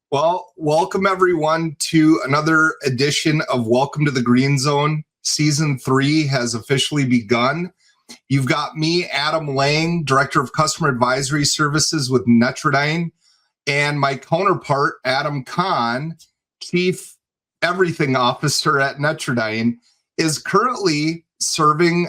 Well, welcome everyone to another edition of Welcome to the Green Zone. Season 3 has officially begun. You've got me, Adam Lang, Director of Customer Advisory Services with Netradyne, and my counterpart, Adam Kahn, Chief Everything Officer at Netradyne, is currently serving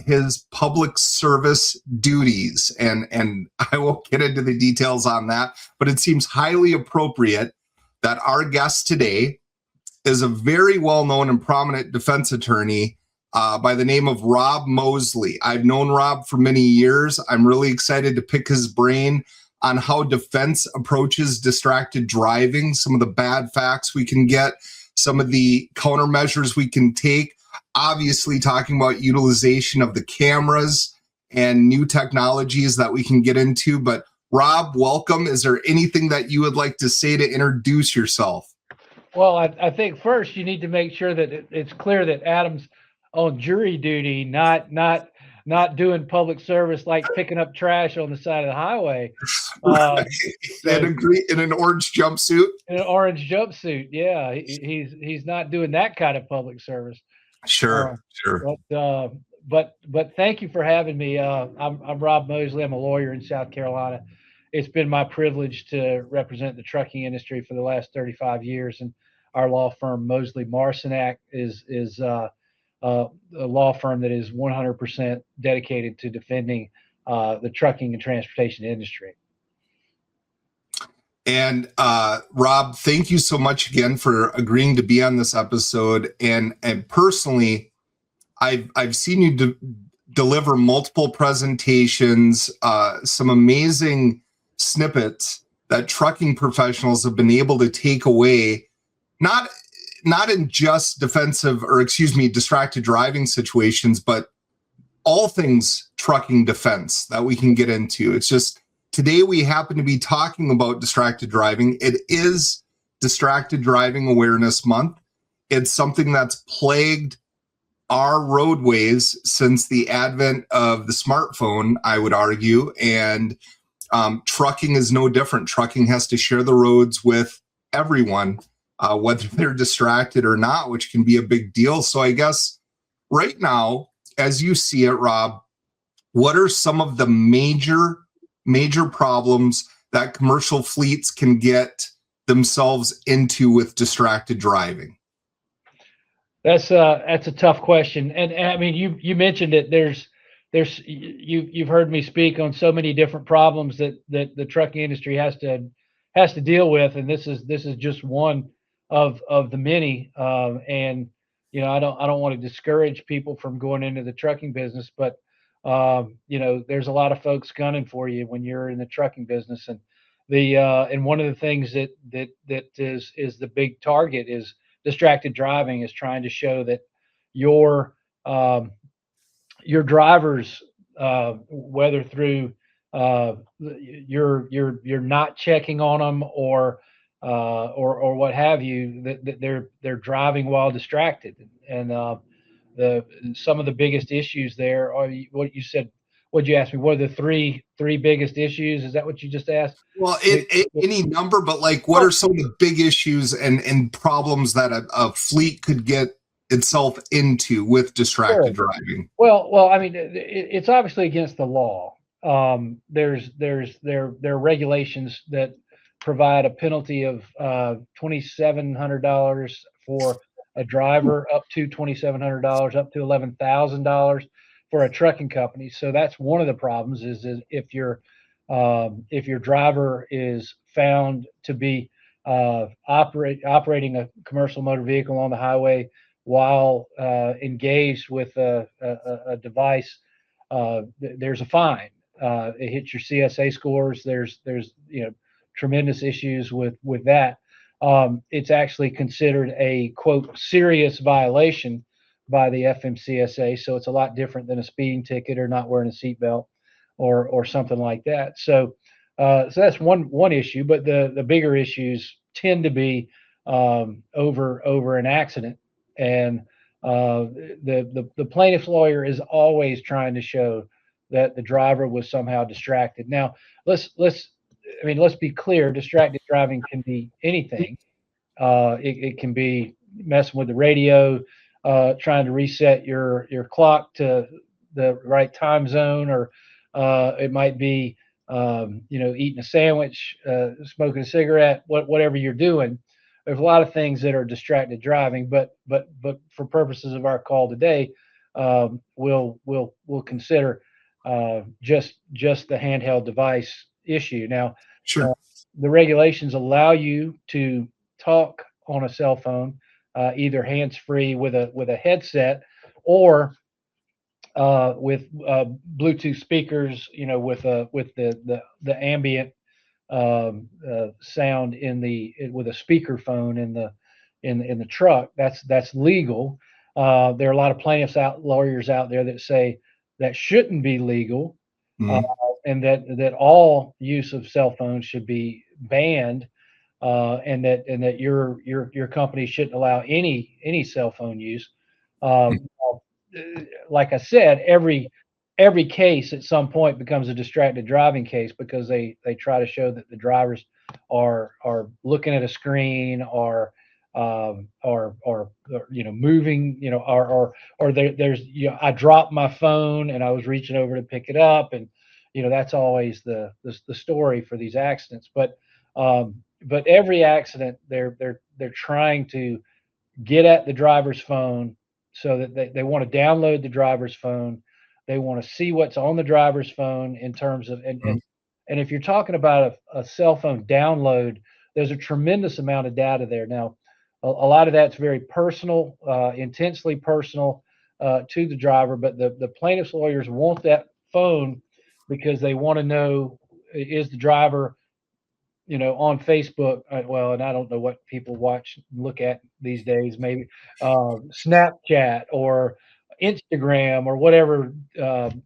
his public service duties. And I won't get into the details on that, but it seems highly appropriate that our guest today is a very well-known and prominent defense attorney by the name of Rob Moseley. I've known Rob for many years. I'm really excited to pick his brain on how defense approaches distracted driving, some of the bad facts we can get, some of the countermeasures we can take, obviously talking about utilization of the cameras and new technologies that we can get into. But Rob, welcome. Is there anything that you would like to say to introduce yourself? Well, I think first you need to make sure that it's clear that Adam's on jury duty, not doing public service like picking up trash on the side of the highway. Right. In an orange jumpsuit. In an orange jumpsuit, yeah. He's not doing that kind of public service. Sure. But thank you for having me. I'm Rob Moseley. I'm a lawyer in South Carolina. It's been my privilege to represent the trucking industry for the last 35 years, and our law firm Moseley Marcinac is a law firm that is 100% dedicated to defending the trucking and transportation industry. And Rob, thank you so much again for agreeing to be on this episode. And personally, I've seen you deliver multiple presentations, some amazing snippets that trucking professionals have been able to take away, not in just distracted driving situations, but all things trucking defense that we can get into. It's just today we happen to be talking about distracted driving. It is Distracted Driving Awareness Month. It's something that's plagued our roadways since the advent of the smartphone, I would argue, and trucking is no different. Trucking has to share the roads with everyone, whether they're distracted or not, which can be a big deal. So I guess right now, as you see it, Rob, what are some of the major problems that commercial fleets can get themselves into with distracted driving? That's a tough question, and I mean you mentioned it. You've heard me speak on so many different problems that the trucking industry has to deal with, and this is just one of the many. And I don't want to discourage people from going into the trucking business, but there's a lot of folks gunning for you when you're in the trucking business, and one of the things that is the big target is distracted driving, is trying to show that your drivers, whether through you're not checking on them or what have you, that they're driving while distracted. And some of the biggest issues there are what you said. What'd you ask me? What are the three biggest issues? Is that what you just asked? Well, any number, but like, what are some of the big issues and problems that a fleet could get itself into with distracted driving? Well, I mean, it's obviously against the law. There are regulations that provide a penalty of $2,700 for a driver, up to $2,700, up to $11,000 for a trucking company. So that's one of the problems is if your driver is found to be operating a commercial motor vehicle on the highway while engaged with a device, there's a fine. It hits your CSA scores. There's tremendous issues with that. It's actually considered a, quote, serious violation by the FMCSA. So it's a lot different than a speeding ticket or not wearing a seatbelt or something like that. So that's one issue, but the bigger issues tend to be over an accident. And the plaintiff's lawyer is always trying to show that the driver was somehow distracted. Now, let's I mean, let's be clear, distracted driving can be anything. It can be messing with the radio, trying to reset your clock to the right time zone, or it might be eating a sandwich, smoking a cigarette, whatever you're doing. There's a lot of things that are distracted driving, but for purposes of our call today, we'll consider just the handheld device issue. Now, Sure. the regulations allow you to talk on a cell phone, either hands-free with a headset, or with Bluetooth speakers, with the ambient sound with a speakerphone in the truck. That's legal. There are a lot of lawyers out there that say that shouldn't be legal, uh, Mhm. and that all use of cell phones should be banned, and that your company shouldn't allow any cell phone use. Well, like I said, every case at some point becomes a distracted driving case, because they try to show that the drivers are looking at a screen, or moving, there's I dropped my phone and I was reaching over to pick it up, and that's always the story for these accidents. But every accident, they're trying to get at the driver's phone, so that they want to download the driver's phone. They want to see what's on the driver's phone in terms of, Mhm. and if you're talking about a cell phone download, there's a tremendous amount of data there. Now, a lot of that's very personal, intensely personal, to the driver, but the plaintiff's lawyers want that phone because they want to know, is the driver on Facebook. Well, and I don't know what people look at these days, maybe Snapchat or Instagram or whatever,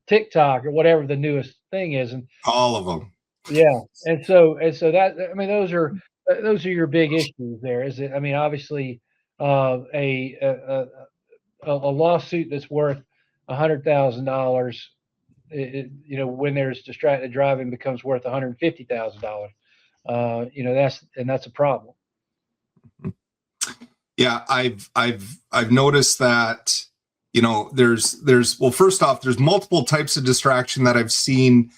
TikTok or whatever the newest thing is. And All of them. yeah, and so that, I mean, those are your big issues there. Is it? I mean, obviously, a lawsuit that's worth $100,000, when there's distracted driving, becomes worth $150,000. That's a problem. Yeah, I've noticed that, there's well, first off, there's multiple types of distraction that I've seen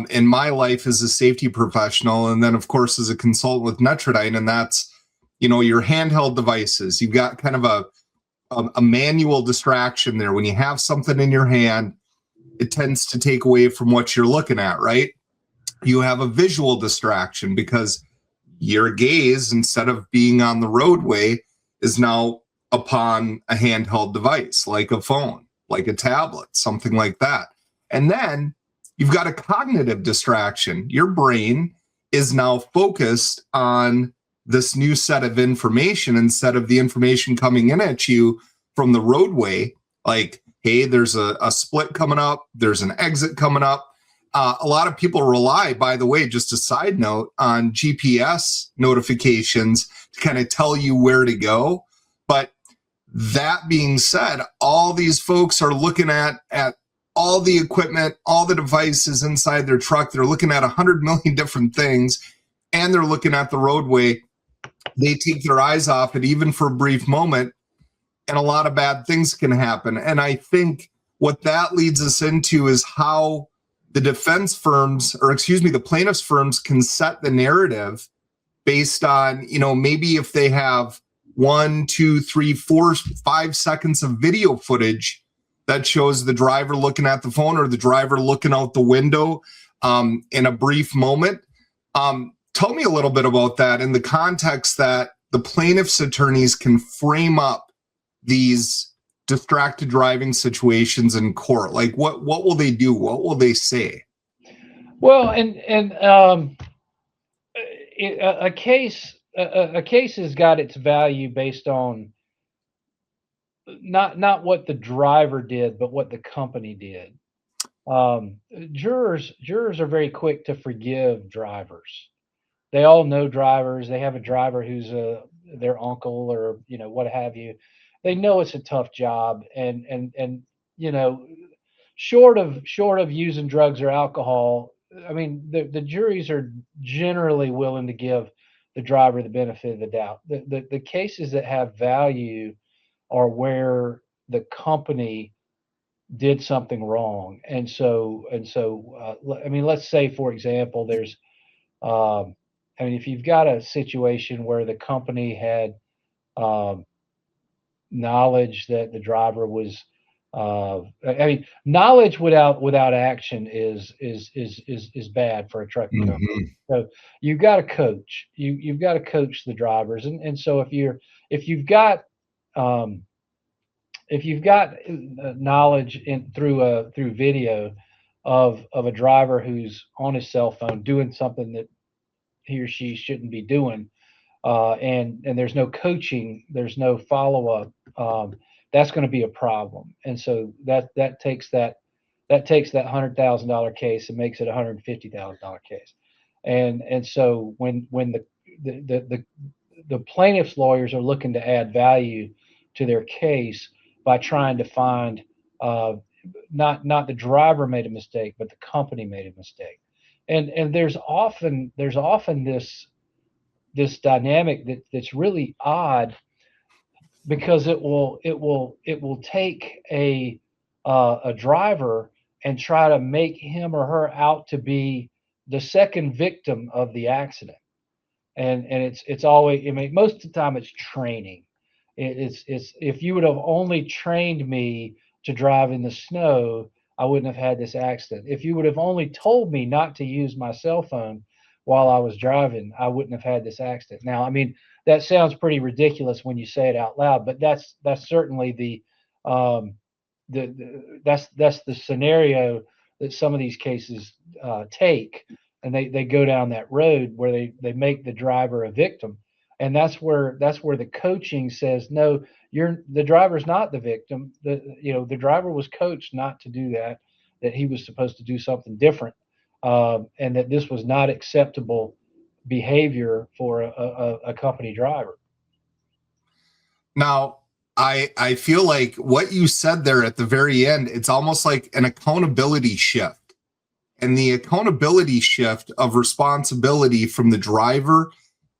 in my life as a safety professional, and then of course as a consultant with Netradyne, and that's your handheld devices. You've got kind of a manual distraction there. When you have something in your hand, it tends to take away from what you're looking at, right? You have a visual distraction because your gaze, instead of being on the roadway, is now upon a handheld device like a phone, like a tablet, something like that. And then you've got a cognitive distraction. Your brain is now focused on this new set of information instead of the information coming in at you from the roadway, like, hey, there's a split coming up, there's an exit coming up. A lot of people rely, by the way, just a side note, on GPS notifications to kind of tell you where to go. But that being said, all these folks are looking at all the equipment, all the devices inside their truck. They're looking at 100 million different things, and they're looking at the roadway. They take their eyes off it, even for a brief moment, and a lot of bad things can happen. And I think what that leads us into is how the defense firms, or excuse me, the plaintiffs firms, can set the narrative based on, maybe if they have 1, 2, 3, 4, 5 seconds of video footage that shows the driver looking at the phone or the driver looking out the window in a brief moment. Tell me a little bit about that in the context that the plaintiff's attorneys can frame up these distracted driving situations in court. Like, what will they do? What will they say? Well, and a case has got its value based on not what the driver did, but what the company did. Jurors are very quick to forgive drivers. They all know drivers. They have a driver who's their uncle, or what have you. They know it's a tough job, and you know, short of using drugs or alcohol, I mean, the juries are generally willing to give the driver the benefit of the doubt. The cases that have value are where the company did something wrong, I mean, let's say, for example, there's I mean, if you've got a situation where the company had um, knowledge that the driver was I mean, knowledge without action is bad for a trucking company. Mhm. So you've got to coach. You've got to coach the drivers, and so if you've got um, if you've got knowledge through video of a driver who's on his cell phone doing something that he or she shouldn't be doing, and there's no coaching, there's no follow up, that's going to be a problem. And so that takes that $100,000 case and makes it a $150,000 case. And so when the, the the the plaintiff's lawyers are looking to add value to their case by trying to find uh, not the driver made a mistake, but the company made a mistake. And there's often this dynamic that's really odd, because it will take a driver and try to make him or her out to be the second victim of the accident. And it's always, I mean, most of the time it's training. It's if you would have only trained me to drive in the snow, I wouldn't have had this accident. If you would have only told me not to use my cell phone while I was driving, I wouldn't have had this accident. Now, I mean, that sounds pretty ridiculous when you say it out loud, but that's certainly um, that's the scenario that some of these cases take, and they go down that road where they make the driver a victim. And that's where the coaching says, no, the driver's not the victim. The driver was coached not to do that, that he was supposed to do something different, and that this was not acceptable behavior for a company driver. Now, I feel like what you said there at the very end, it's almost like an accountability shift. And the accountability shift of responsibility from the driver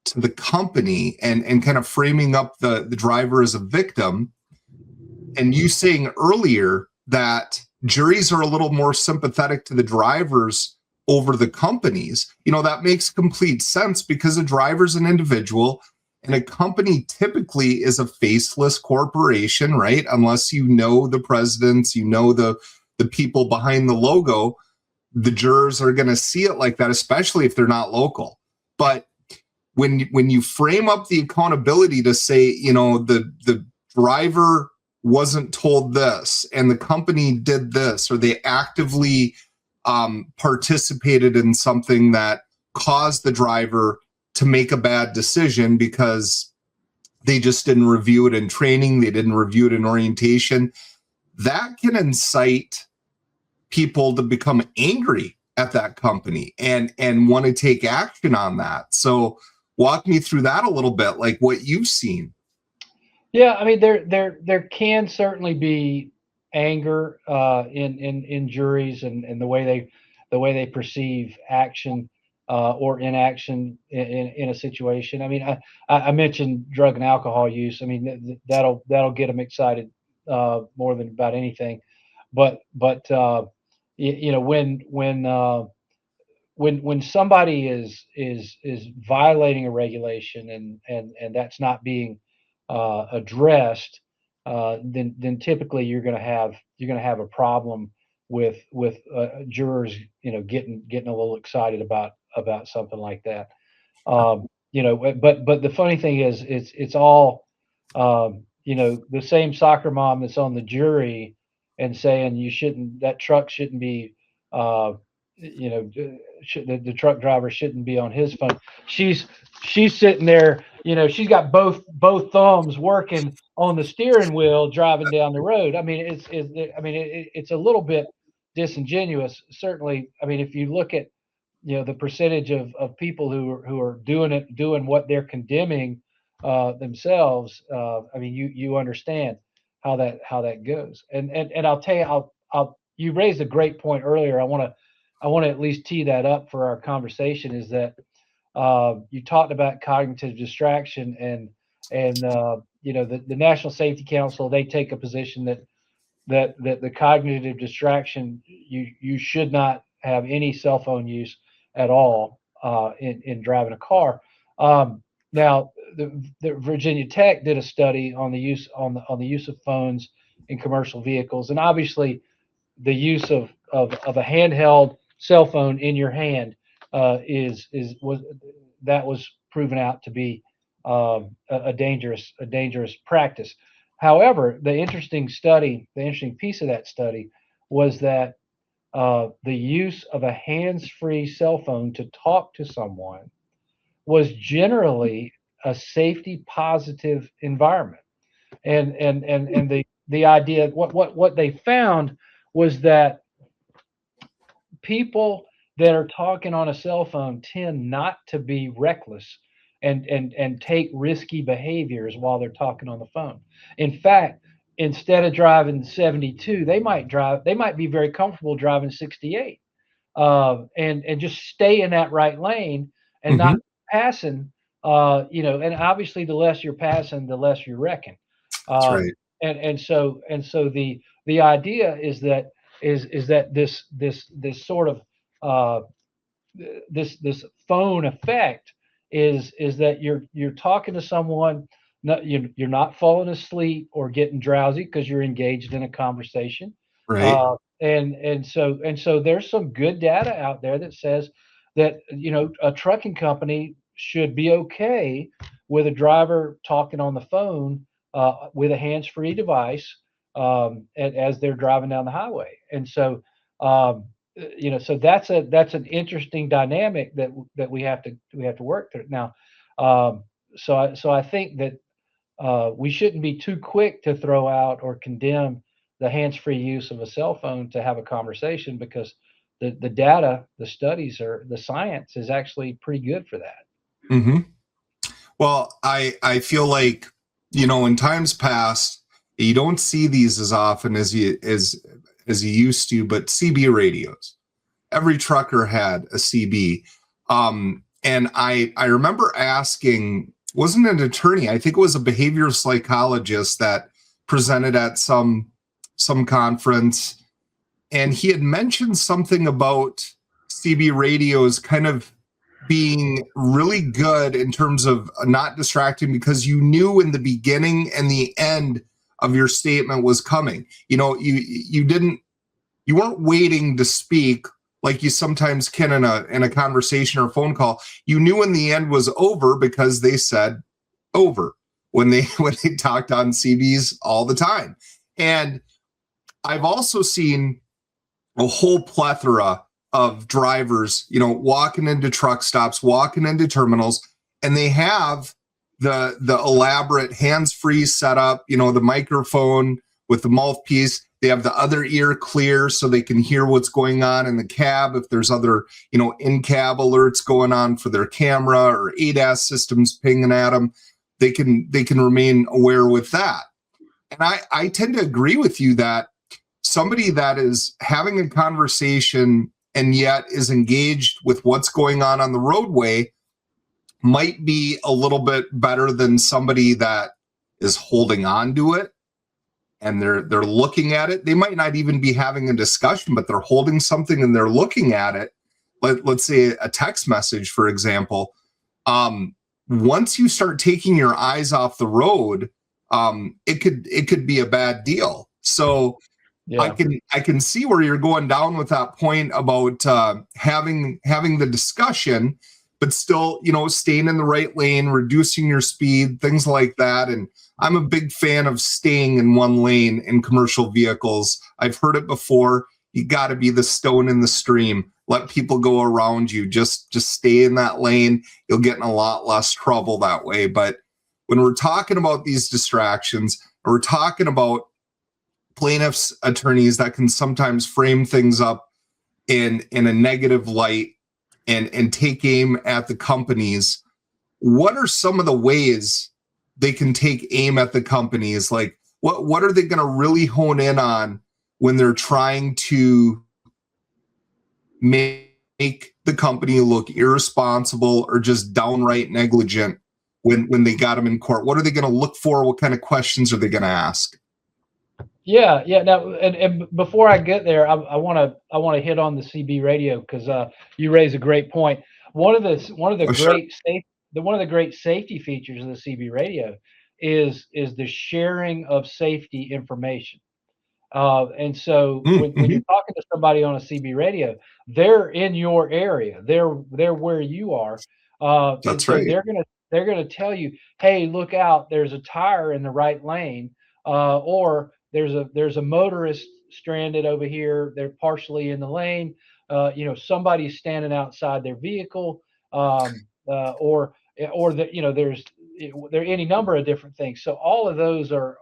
to the company, and kind of framing up the driver as a victim. And you saying earlier that juries are a little more sympathetic to the drivers over the companies, that makes complete sense, because a driver's an individual and a company typically is a faceless corporation, right? Unless you know the presidents, the people behind the logo, the jurors are going to see it like that, especially if they're not local. But when you frame up the accountability to say, the driver wasn't told this and the company did this, or they actively participated in something that caused the driver to make a bad decision because they just didn't review it in training, they didn't review it in orientation, that can incite people to become angry at that company and want to take action on that. So walk me through that a little bit, like what you've seen. Yeah, I mean, there can certainly be anger in juries, and the way they perceive action or inaction in a situation. I mean, I mentioned drug and alcohol use. I mean, that'll get them excited more than about anything. But when somebody is violating a regulation, and that's not being addressed, then typically you're going to have a problem with jurors, getting a little excited about something like that. But the funny thing is, it's all the same soccer mom that's on the jury and saying that truck shouldn't be, uh, the truck driver shouldn't be on his phone. She's she's sitting there, she's got both thumbs working on the steering wheel driving down the road. I mean, it's a little bit disingenuous, certainly. I mean, if you look at the percentage of people who are doing what they're condemning themselves, I mean, you understand how that goes. And I'll tell you, you raised a great point earlier. I want to at least tee that up for our conversation is that you talked about cognitive distraction and the National Safety Council, they take a position that the cognitive distraction, you should not have any cell phone use at all in driving a car. Now, the Virginia Tech did a study on the use of phones in commercial vehicles, and obviously the use of a handheld cell phone in your hand was proven out to be a dangerous practice. However, the interesting piece of that study was that the use of a hands-free cell phone to talk to someone was generally a safety positive environment. And the idea, what they found was that people that are talking on a cell phone tend not to be reckless and take risky behaviors while they're talking on the phone. In fact, instead of driving 72, they might be very comfortable driving 68, and just stay in that right lane and Mm-hmm. not passing. And obviously, the less you're passing, the less you're wrecking. That's right. So the idea is that this sort of this phone effect is that you're talking to someone, you're not falling asleep or getting drowsy because you're engaged in a conversation. Right. And so there's some good data out there that says that a trucking company should be okay with a driver talking on the phone with a hands-free device as they're driving down the highway. And so so that's an interesting dynamic that we have to work through now. So I think that we shouldn't be too quick to throw out or condemn the hands-free use of a cell phone to have a conversation, because the data, the studies, or the science is actually pretty good for that. Mm-hmm. Well, I feel like, in times past, you don't see these as often as you used to, but CB radios. Every trucker had a CB. And I remember asking, wasn't an attorney, I think it was a behavioral psychologist that presented at some conference, and he had mentioned something about CB radios kind of being really good in terms of not distracting, because you knew in the beginning and the end of your statement was coming. You weren't waiting to speak like you sometimes can in a conversation or a phone call. You knew when the end was over because they said over when they talked on CBs all the time. And I've also seen a whole plethora of drivers, walking into truck stops, walking into terminals, and they have the elaborate hands-free setup, the microphone with the mouthpiece. They have the other ear clear so they can hear what's going on in the cab. If there's other, in-cab alerts going on for their camera or ADAS systems pinging at them, they can remain aware with that. And I tend to agree with you that somebody that is having a conversation and yet is engaged with what's going on the roadway might be a little bit better than somebody that is holding on to it and they're looking at it. They might not even be having a discussion, but they're holding something and they're looking at it. Let's say a text message, for example. Once you start taking your eyes off the road, it could be a bad deal. So yeah. I can see where you're going down with that point about having the discussion, but still, staying in the right lane, reducing your speed, things like that. And I'm a big fan of staying in one lane in commercial vehicles. I've heard it before. You got to be the stone in the stream. Let people go around you. Just stay in that lane. You'll get in a lot less trouble that way. But when we're talking about these distractions, we're talking about plaintiffs' attorneys that can sometimes frame things up in a negative light and take aim at the companies. What are some of the ways they can take aim at the companies? Like, what are they going to really hone in on when they're trying to make the company look irresponsible or just downright negligent when they got them in court? What are they going to look for? What kind of questions are they going to ask? Yeah, yeah. Now, and before I get there, I want to hit on the CB radio, because you raise a great point. One of the Sure. one of the great safety features of the CB radio is the sharing of safety information. And so when you're talking to somebody on a CB radio, they're in your area. They're where you are. And That's so right. they're gonna tell you, hey, look out, there's a tire in the right lane, or there's a motorist stranded over here. They're partially in the lane. Somebody's standing outside their vehicle, or that there are any number of different things. So all of those are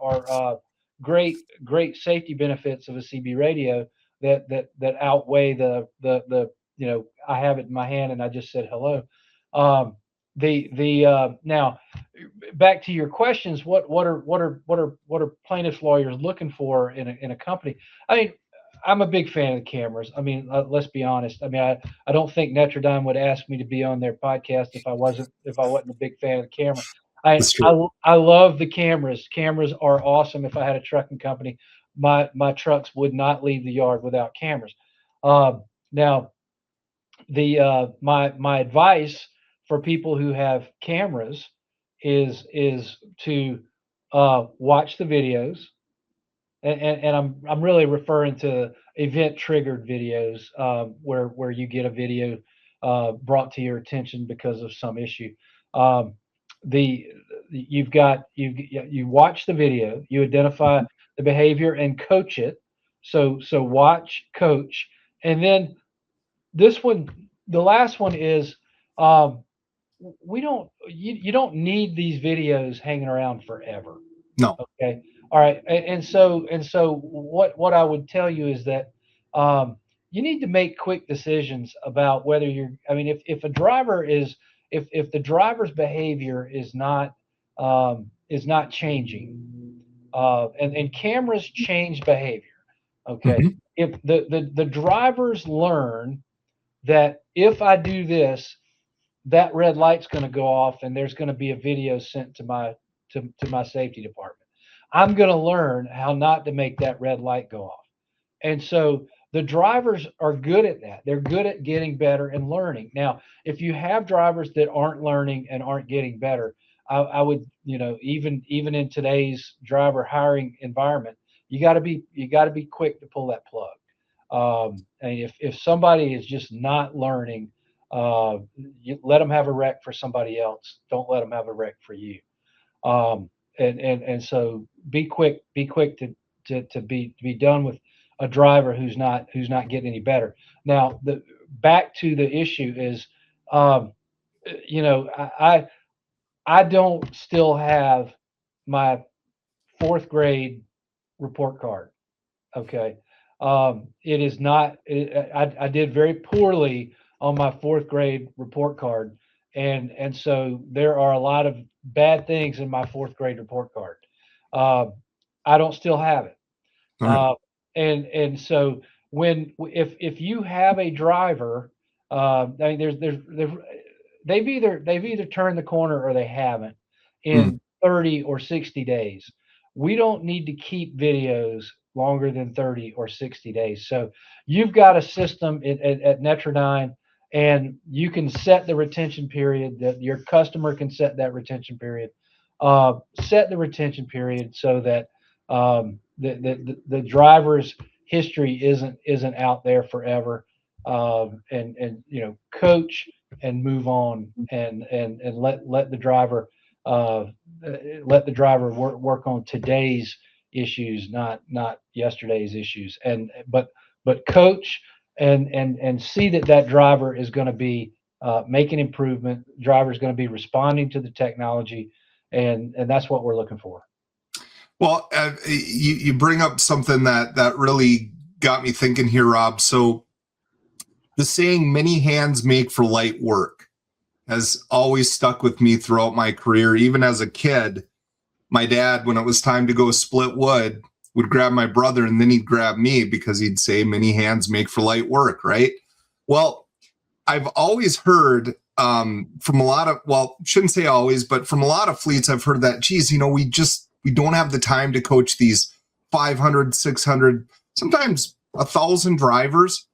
great safety benefits of a CB radio that outweigh the I have it in my hand and I just said hello. Now back to your questions. What are plaintiffs lawyers looking for in a company? I mean, I'm a big fan of the cameras. I mean, let's be honest. I mean, I don't think Netradyne would ask me to be on their podcast if I wasn't a big fan of the camera. That's true. I love the cameras. Cameras are awesome. If I had a trucking company, my trucks would not leave the yard without cameras. Now, my advice for people who have cameras is to watch the videos, and I'm really referring to event triggered videos, where you get a video brought to your attention because of some issue. Um, the you watch the video, you identify the behavior and coach it. So watch, coach, and then the last one is, um, you don't need these videos hanging around forever. No. Okay. All right. And so what I would tell you is that, you need to make quick decisions about whether I mean, if a driver is, if the driver's behavior is not changing, and cameras change behavior. Okay. Mhm. If the drivers learn that if I do this, that red light's going to go off and there's going to be a video sent to my safety department. I'm going to learn how not to make that red light go off. And so the drivers are good at that. They're good at getting better and learning. Now, if you have drivers that aren't learning and aren't getting better, I would, even in today's driver hiring environment, you got to be quick to pull that plug. And if somebody is just not learning, you let them have a wreck for somebody else. Don't let them have a wreck for you. And so be quick to be done with a driver who's not getting any better. Now, the back to the issue is, um, I don't still have my fourth grade report card. Okay. It is not, I did very poorly on my fourth grade report card. And so there are a lot of bad things in my fourth grade report card. Uh, I don't still have it. All right. Uh, and so if you have a driver, I mean, they've either turned the corner or they haven't Mm. in 30 or 60 days. We don't need to keep videos longer than 30 or 60 days. So you've got a system at Netradyne, and you can set the retention period, that your customer can set that retention period. Set the retention period so that, the driver's history isn't out there forever. And coach and move on, and let the driver, uh, work on today's issues, not yesterday's issues. But coach and see that driver is going to be, making improvement. Driver is going to be responding to the technology, and that's what we're looking for. Well, you bring up something that really got me thinking here, Rob. So the saying "many hands make for light work" has always stuck with me throughout my career. Even as a kid, my dad, when it was time to go split wood, would grab my brother and then he'd grab me because he'd say "many hands make for light work," right? Well, I've always heard from a lot of, well, shouldn't say always, but from a lot of fleets, I've heard that, geez, we don't have the time to coach these 500, 600, sometimes 1,000 drivers.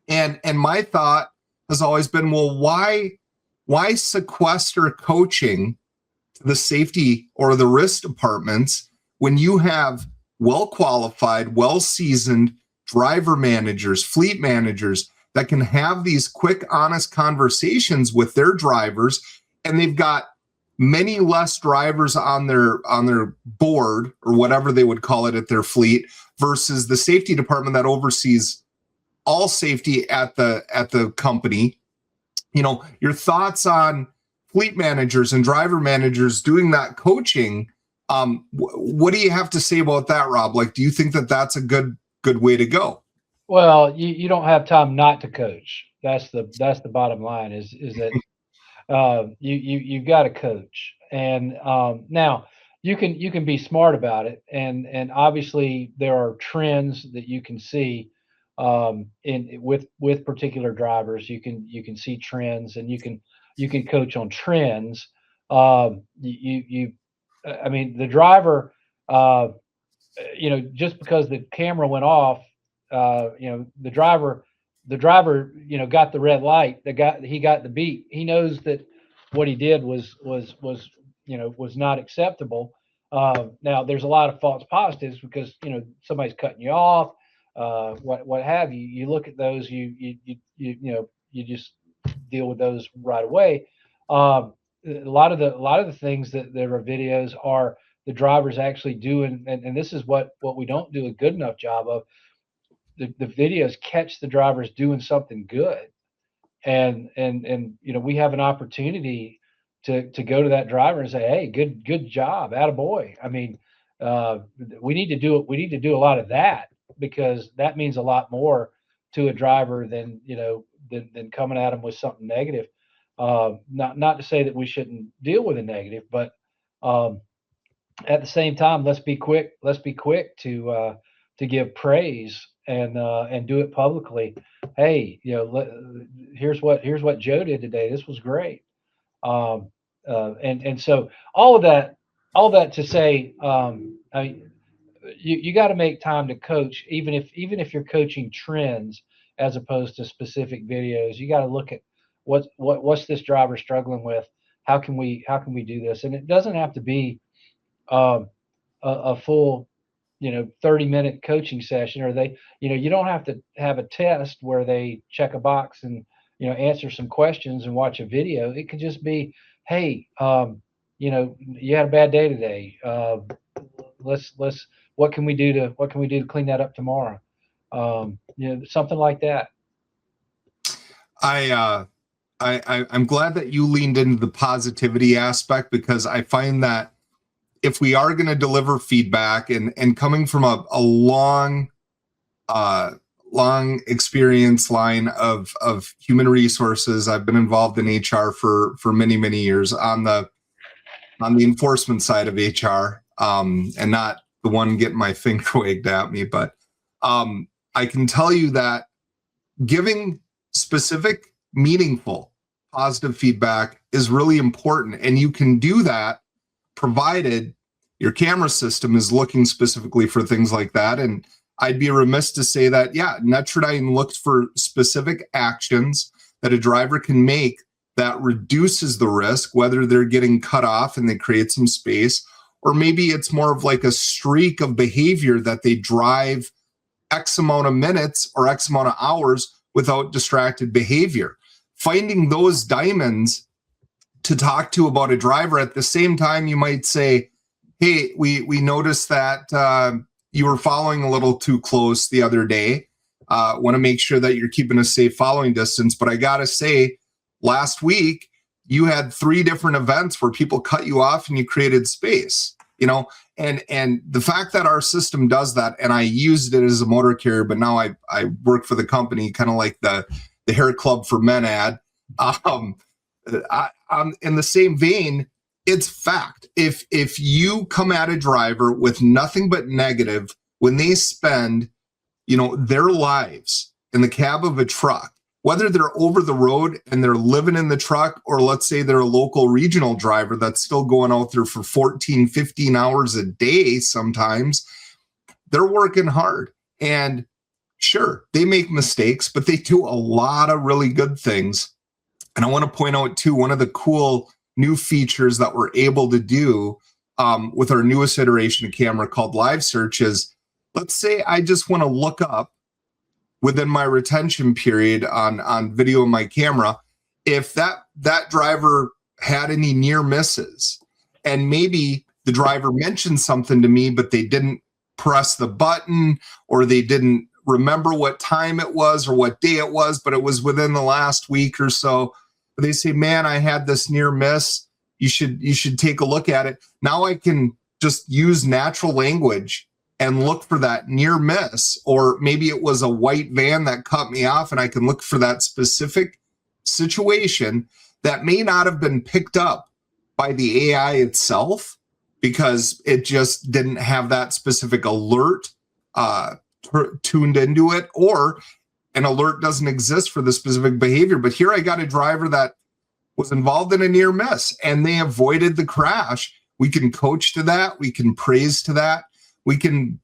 And my thought has always been, well, why sequester coaching to the safety or the risk departments when you have well-qualified, well-seasoned driver managers, fleet managers that can have these quick, honest conversations with their drivers, and they've got many less drivers on their board or whatever they would call it at their fleet versus the safety department that oversees all safety at the company. Your thoughts on fleet managers and driver managers doing that coaching. What do you have to say about that, Rob? Like, do you think that that's a good way to go? Well, you don't have time not to coach. That's the bottom line is that you've got to coach. And now you can be smart about it. And obviously there are trends that you can see with particular drivers. You can see trends, and you can coach on trends. I mean, the driver, just because the camera went off, the driver, got the red light. He got the beep. He knows that what he did was not acceptable. Now there's a lot of false positives because somebody's cutting you off, what have you. You look at those, you just deal with those right away. A lot of the things that there are videos are the drivers actually doing, and this is what we don't do a good enough job of. The videos catch the drivers doing something good, and we have an opportunity to go to that driver and say, hey, good job, attaboy. I mean, we need to do a lot of that, because that means a lot more to a driver than than coming at them with something negative. Not to say that we shouldn't deal with a negative, but at the same time, let's be quick to give praise and do it publicly. Hey, here's what Joe did today. This was great. And so all that to say, I mean, you got to make time to coach, even if you're coaching trends as opposed to specific videos. You got to look at what's this driver struggling with. How can we do this? And it doesn't have to be a full 30-minute coaching session, or you don't have to have a test where they check a box and answer some questions and watch a video. It could just be, hey, you had a bad day today. What can we do to clean that up tomorrow? Something like that. I'm glad that you leaned into the positivity aspect, because I find that if we are going to deliver feedback, and coming from a long experience line of human resources, I've been involved in HR for many years on the enforcement side of HR, and not the one getting my finger wagged at me. But I can tell you that giving specific, meaningful, positive feedback is really important, and you can do that provided your camera system is looking specifically for things like that. And I'd be remiss to say that, Netradyne looks for specific actions that a driver can make that reduces the risk, whether they're getting cut off and they create some space, or maybe it's more of like a streak of behavior that they drive X amount of minutes or X amount of hours without distracted behavior. Finding those diamonds to talk to about a driver. At the same time, you might say, hey, we noticed that you were following a little too close the other day. Want to make sure that you're keeping a safe following distance. But I got to say, last week, you had 3 different events where people cut you off and you created space, and the fact that our system does that, and I used it as a motor carrier, but now I work for the company, kind of like the Hair Club for Men ad. In the same vein, it's fact. If you come at a driver with nothing but negative, when they spend, their lives in the cab of a truck, whether they're over the road and they're living in the truck, or let's say they're a local regional driver that's still going out there for 14, 15 hours a day sometimes, they're working hard. And sure, they make mistakes, but they do a lot of really good things. And I want to point out too, one of the cool new features that we're able to do with our newest iteration of camera called Live Search is, let's say I just want to look up within my retention period on video in my camera, if that driver had any near misses, and maybe the driver mentioned something to me, but they didn't press the button, or they didn't remember what time it was or what day it was, but it was within the last week or so. They say, man, I had this near miss. You should take a look at it. Now I can just use natural language and look for that near miss, or maybe it was a white van that cut me off, and I can look for that specific situation that may not have been picked up by the AI itself because it just didn't have that specific alert tuned into it, or an alert doesn't exist for the specific behavior. But here I got a driver that was involved in a near miss and they avoided the crash. We can coach to that. We can praise to that. We can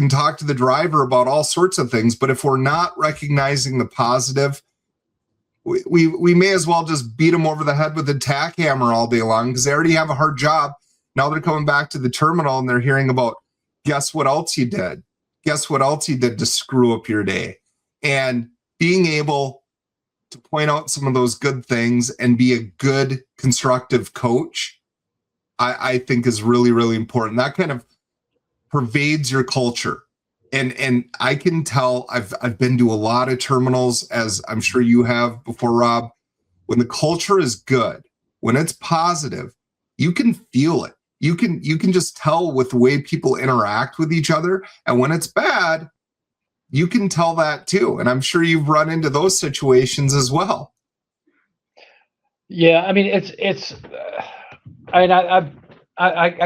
talk to the driver about all sorts of things, but if we're not recognizing the positive, we may as well just beat them over the head with a tack hammer all day long, because they already have a hard job. Now they're coming back to the terminal and they're hearing about, guess what else you did? Guess what else you did to screw up your day? And being able to point out some of those good things and be a good constructive coach, I think is really, really important. That kind of pervades your culture. And I can tell, I've been to a lot of terminals, as I'm sure you have before, Rob. When the culture is good, when it's positive, you can feel it. You can just tell with the way people interact with each other. And when it's bad, you can tell that too. And I'm sure you've run into those situations as well. Yeah, I mean, I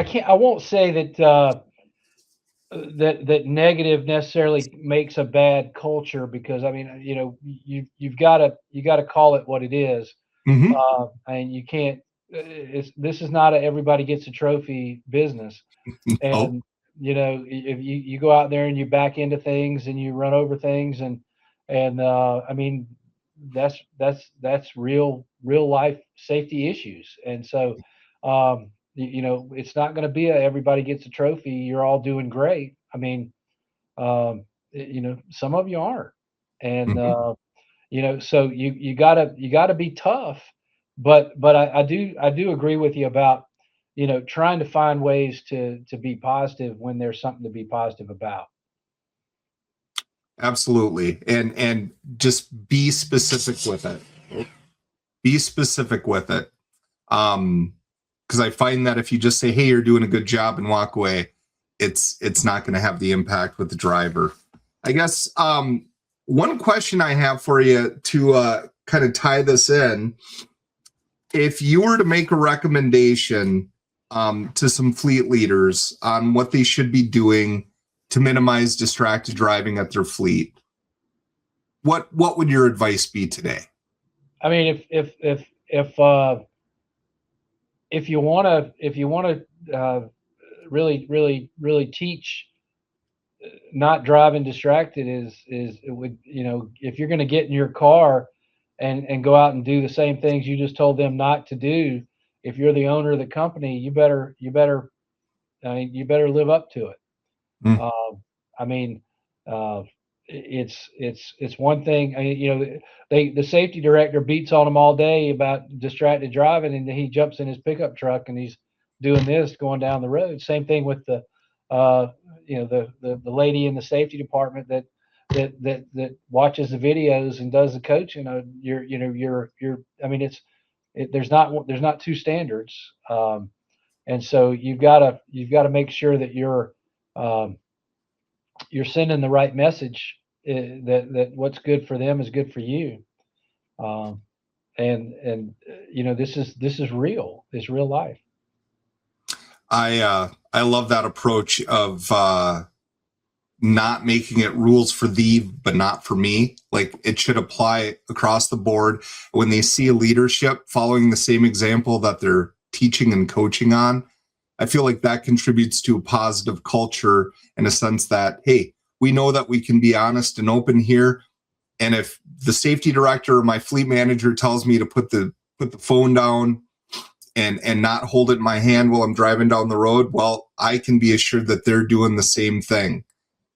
can't, I won't say that that negative necessarily makes a bad culture, because I mean, you know, you've got to call it what it is. Mm-hmm. And you can't. This is not a everybody gets a trophy business. Oh. And you know, if you go out there and you back into things and you run over things, and I mean, that's real life safety issues. And so you know, it's not going to be a everybody gets a trophy, you're all doing great. I mean, you know, some of you aren't. And Mm-hmm. you know, so you gotta be tough. But I do agree with you about, you know, trying to find ways to be positive when there's something to be positive about. Absolutely. And just be specific with it. Be specific with it. Because I find that if you just say, hey, you're doing a good job, and walk away, it's not going to have the impact with the driver. I guess one question I have for you to kind of tie this in, if you were to make a recommendation to some fleet leaders on what they should be doing to minimize distracted driving at their fleet, what would your advice be today? I mean, if you want to really teach not driving distracted, is it would, you know, if you're going to get in your car and go out and do the same things you just told them not to do, if you're the owner of the company, you better I mean, you better live up to it. Mm. I mean, uh, it's one thing. I mean, you know, the safety director beats on them all day about distracted driving, and he jumps in his pickup truck and he's doing this going down the road. Same thing with the you know, the lady in the safety department that watches the videos and does the coaching. You're I mean, there's not two standards. And so you've got to make sure that um, you're sending the right message, that what's good for them is good for you. Um, and you know, this is real. It's real life. I love that approach of not making it rules for thee, but not for me. Like, it should apply across the board. When they see a leadership following the same example that they're teaching and coaching on, I feel like that contributes to a positive culture in a sense that, hey, we know that we can be honest and open here. And if the safety director or my fleet manager tells me to put the phone down and not hold it in my hand while I'm driving down the road, well, I can be assured that they're doing the same thing.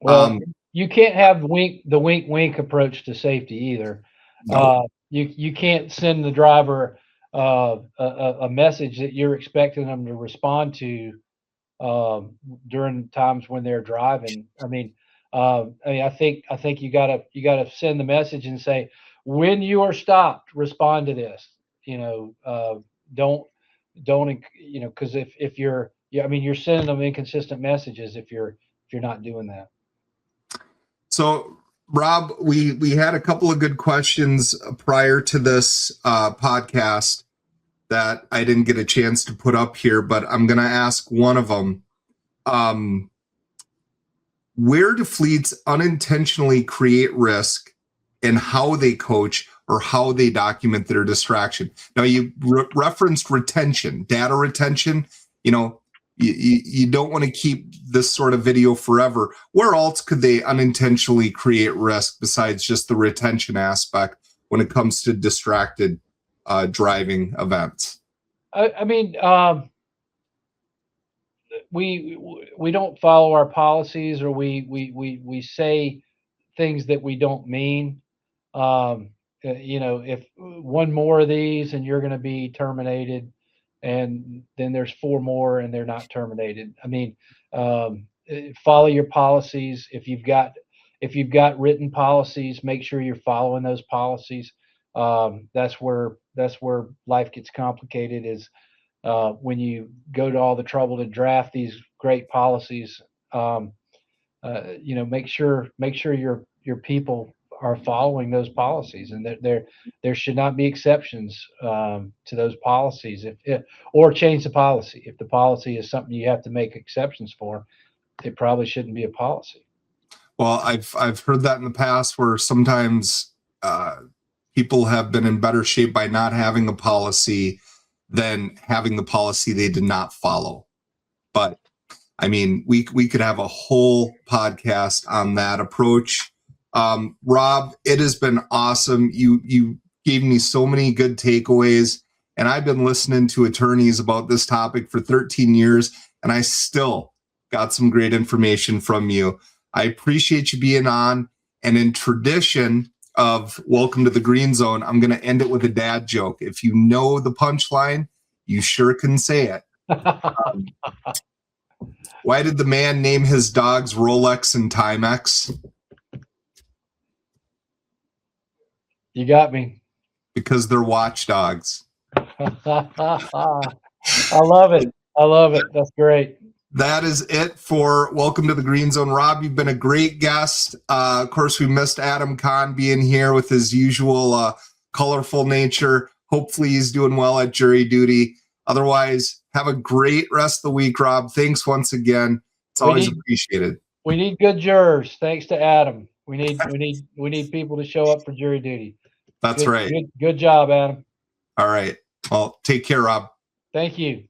Well, you can't have the wink approach to safety either. No. You can't send the driver a message that you're expecting them to respond to during times when they're driving. I think you gotta send the message and say, when you are stopped, respond to this. Don't because if you're you're sending them inconsistent messages if you're not doing that. So, Rob, we had a couple of good questions prior to this podcast that I didn't get a chance to put up here, but I'm going to ask one of them. Where do fleets unintentionally create risk in how they coach or how they document their distraction? Now, you referenced retention, data retention. You don't want to keep this sort of video forever. Where else could they unintentionally create risk besides just the retention aspect when it comes to distracted driving events? We don't follow our policies, or we say things that we don't mean. If one more of these and you're going to be terminated, and then there's 4 more and they're not terminated. Follow your policies. If you've got written policies, make sure you're following those policies. That's where life gets complicated, is when you go to all the trouble to draft these great policies. Make sure your people are following those policies, and there should not be exceptions to those policies. Or change the policy. If the policy is something you have to make exceptions for, it probably shouldn't be a policy. Well, I've heard that in the past, where sometimes people have been in better shape by not having a policy than having the policy they did not follow. But we could have a whole podcast on that approach. Rob, it has been awesome. You gave me so many good takeaways, and I've been listening to attorneys about this topic for 13 years, and I still got some great information from you. I appreciate you being on. And in tradition of Welcome to the Green Zone, I'm going to end it with a dad joke. If you know the punchline, you sure can say it. Why did the man name his dogs Rolex and Timex? You got me. Because they're watchdogs. I love it. That's great. That is it for Welcome to the Green Zone. Rob, you've been a great guest. Of course, we missed Adam Kahn being here with his usual colorful nature. Hopefully he's doing well at jury duty. Otherwise, have a great rest of the week, Rob. Thanks once again. It's always appreciated. We need good jurors. Thanks to Adam. We need people to show up for jury duty. That's right. Good job, Adam. All right. Well, take care, Rob. Thank you.